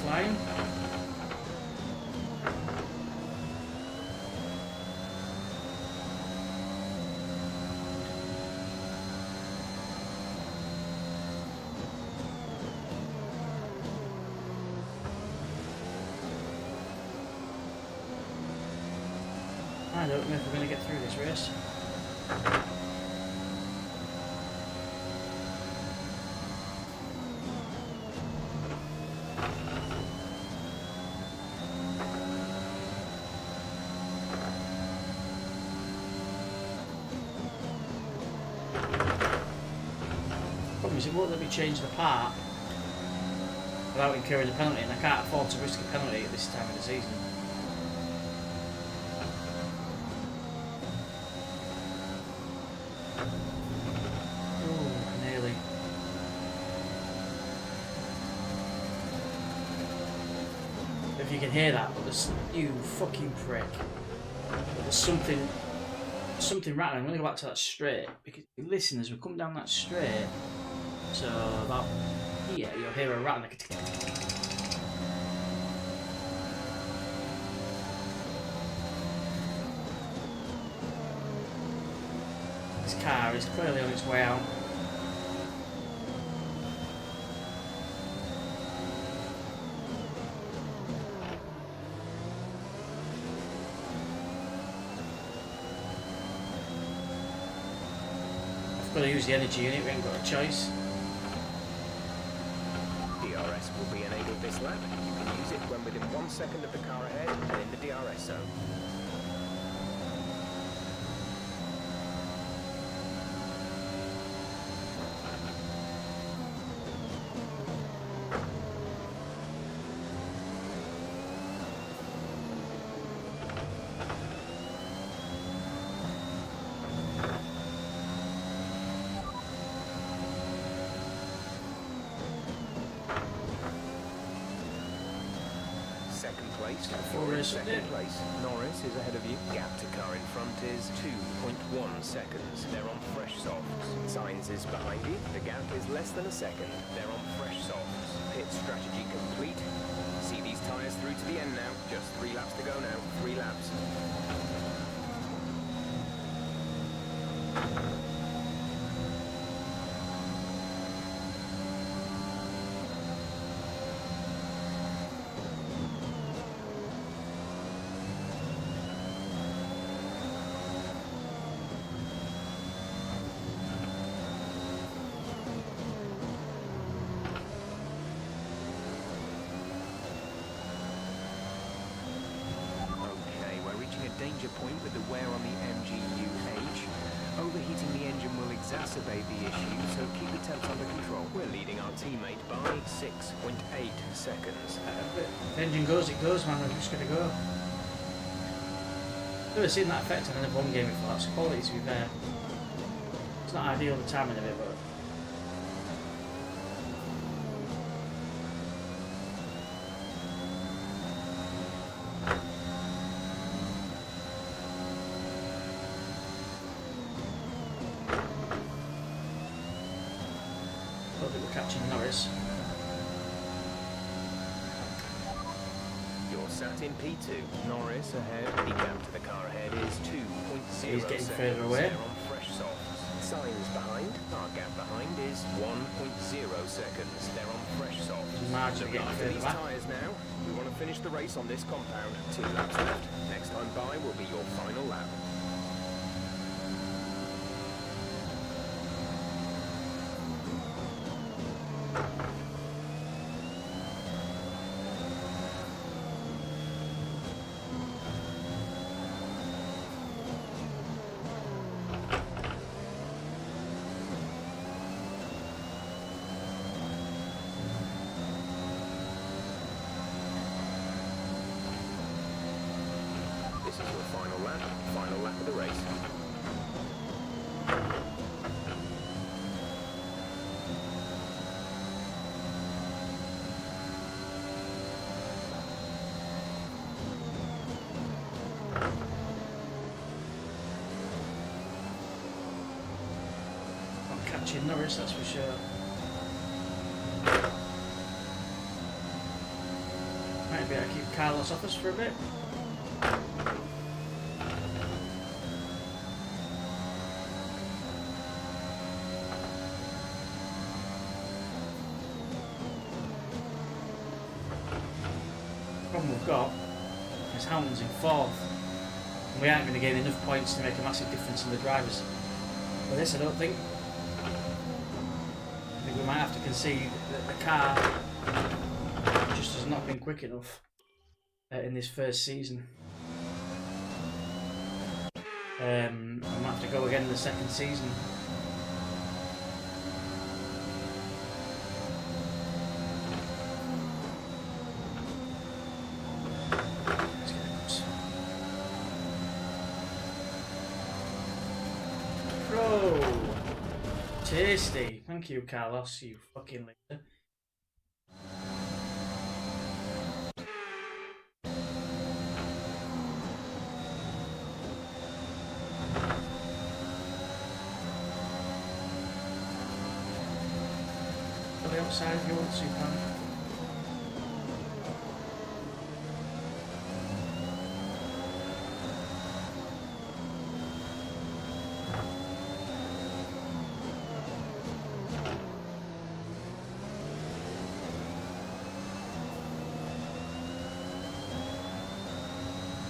Flying. I don't know if we're going to get through this race. It won't let me change the part without incurring a penalty, and I can't afford to risk a penalty at this time of the season. Oh, nearly. If you can hear that, but there's you fucking prick. But there's something something rattling. I'm going to go back to that straight because listen, as we come down that straight, so about here, you'll hear a rattling. This car is clearly on its way out. Got to use the energy unit, we haven't got a choice. DRS will be enabled this lap. You can use it when within 1 second of the car ahead and in the DRS zone. Second place, Norris is ahead of you. Gap to car in front is 2.1 seconds. They're on fresh softs. Sainz is behind you. The gap is less than a second. They're on fresh softs. Pit strategy complete. See these tyres through to the end now. Just 3 laps to go now. 3 laps. Danger point with the wear on the MGU-H. Overheating the engine will exacerbate the issue, so keep the temps under control. We're leading our teammate by 6.8 seconds. The engine goes, it goes, man. We're just going to go. Never seen that effect on an F1 game before. That's quality, to be fair. It's not ideal, the timing of it, but. Catching Norris. You're sat in P2. Norris ahead. The gap to the car ahead is 2.0 He's getting seconds. further away. They're on fresh softs. Sainz behind. Our gap behind is 1.0 seconds. They're on fresh softs. Marginally getting further these back. tyres now. We want to finish the race on this compound. 2 laps left. Next time by will be your final lap. This is your final lap of the race. I'm catching Norris, that's for sure. Might be able to keep Carlos off us for a bit. Problem we've got is Hamilton's in 4th, and we aren't going to gain enough points to make a massive difference in the drivers. For this, I don't think. I think we might have to concede that the car just has not been quick enough in this first season. I might have to go again in the second season. Tasty. Thank you, Carlos, you fucking leader. quickly outside if you want to, Pam.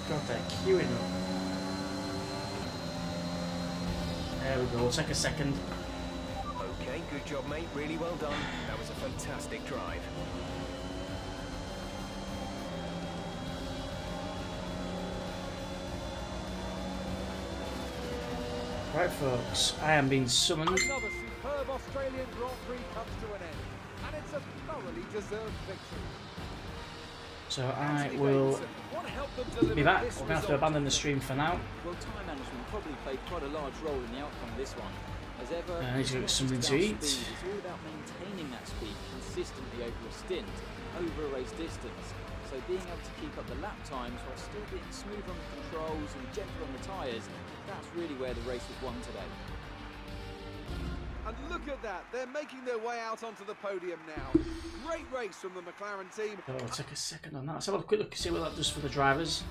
God, they're queuing up. There we go, we'll take a second. Okay, good job, mate. Really well done. That was a fantastic drive. Right, folks, I am being summoned. Another superb Australian Grand Prix comes to an end, and it's a thoroughly deserved victory. So I will be back. We're going to have to abandon the stream for now. Well, time management probably played quite a large role in the outcome of this one. As ever, I need to get something to eat. It's all about maintaining that speed consistently over a stint, over a race distance. So being able to keep up the lap times while still being smooth on the controls and gentle on the tyres, that's really where the race was won today. And look at that, they're making their way out onto the podium now. Great race from the McLaren team. So I'll take a second on that. Let's have a quick look and see what that does for the drivers.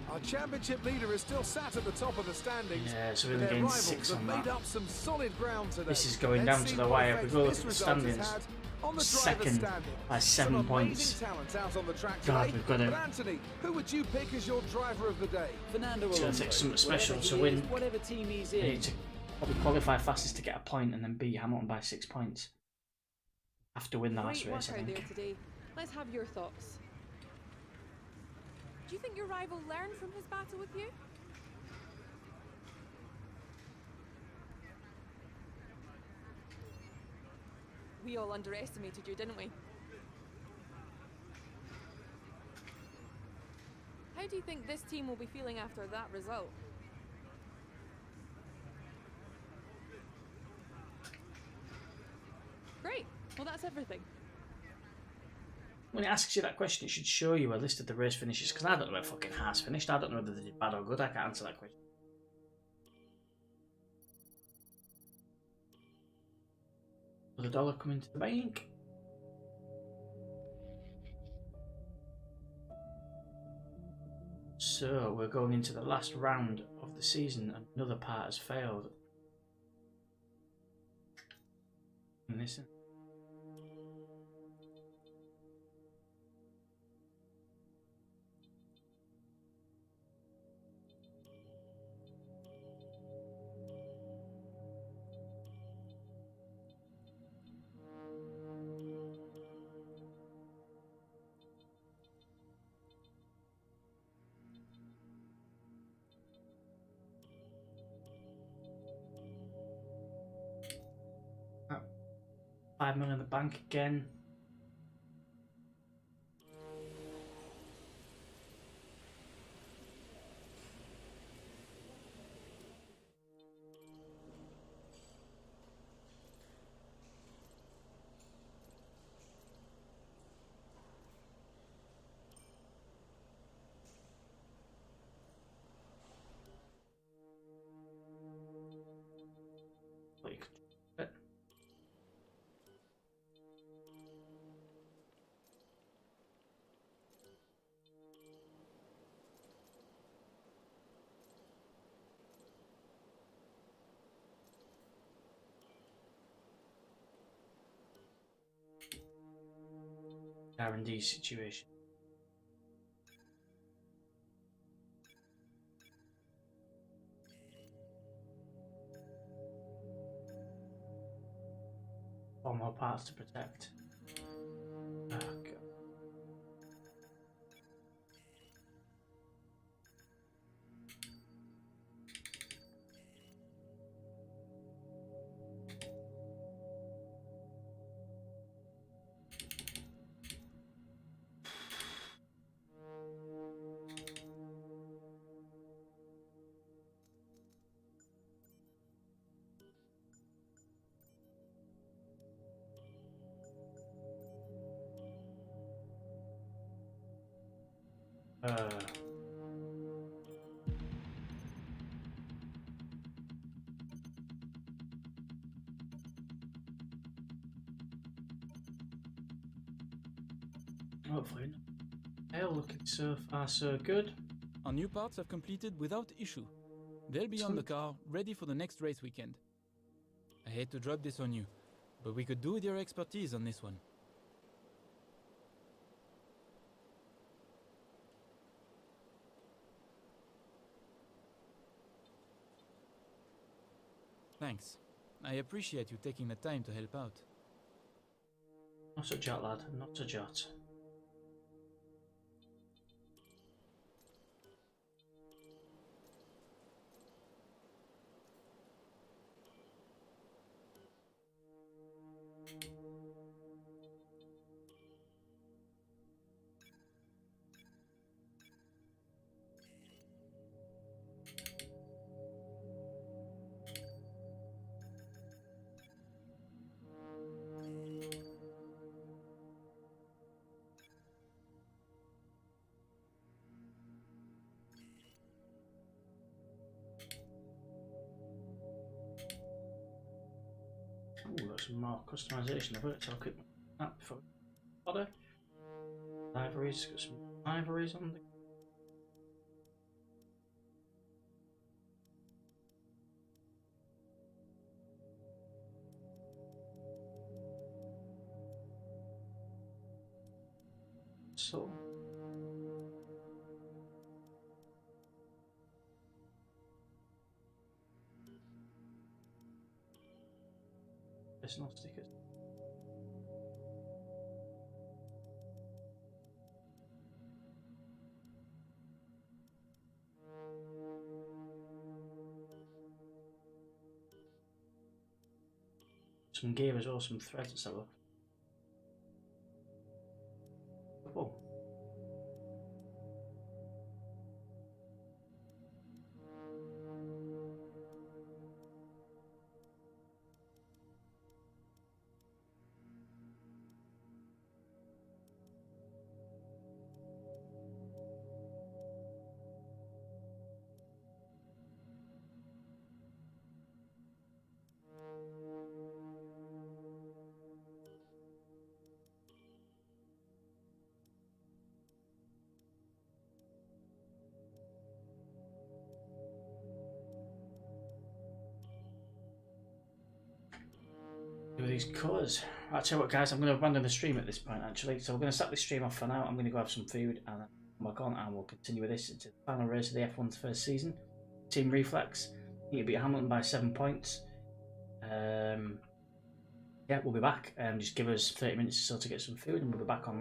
Our championship leader is still sat at the top of the standings. Yeah, so we're but going to their gain rivals 6 have on made that. up some solid ground today. This is going Let's down see to the what wire. effect If we go look this at the result has standings, had on the driver's second standings. by 7 Some points. amazing talents out on the track God, today. we've got to- But Anthony, who would you pick as your driver of the day? Fernando It's gonna Alonso, take something special wherever to he win. is, whatever team he's We in. need to probably qualify fastest to get a point and then beat Hamilton by 6 points. Have to win the last Great race, work I out there think. today. Let's have your thoughts. Do you think your rival learned from his battle with you? We all underestimated you, didn't we? How do you think this team will be feeling after that result? Great. Well, that's everything. When it asks you that question, it should show you a list of the race finishes, because I don't know where fucking Haas finished. I don't know whether they did bad or good. I can't answer that question. Will the dollar come into the bank? So we're going into the last round of the season and another part has failed. And listen. $5 million in the bank again. Like, R&D situation. Four more parts to protect. Oh, God. Hopefully. Well, looking so far so good. Our new parts have completed without issue. They'll be on the car, ready for the next race weekend. I hate to drop this on you, but we could do with your expertise on this one. Thanks. I appreciate you taking the time to help out. Not a jot, lad. Not a jot. Ooh, got some more customization of it, so I'll click that before bother. Libraries, got some libraries on the so personal stickers. Some gear as well, some threads and stuff. Oh. With these colours. I'll tell you what, guys, I'm going to abandon the stream at this point, actually. So we're going to start this stream off for now. I'm going to go have some food and then come back on, and we'll continue with this into the final race of the F1's first season. Team Reflex. You beat Hamilton by 7 points. Yeah, we'll be back. Just give us 30 minutes or so to get some food, and we'll be back online.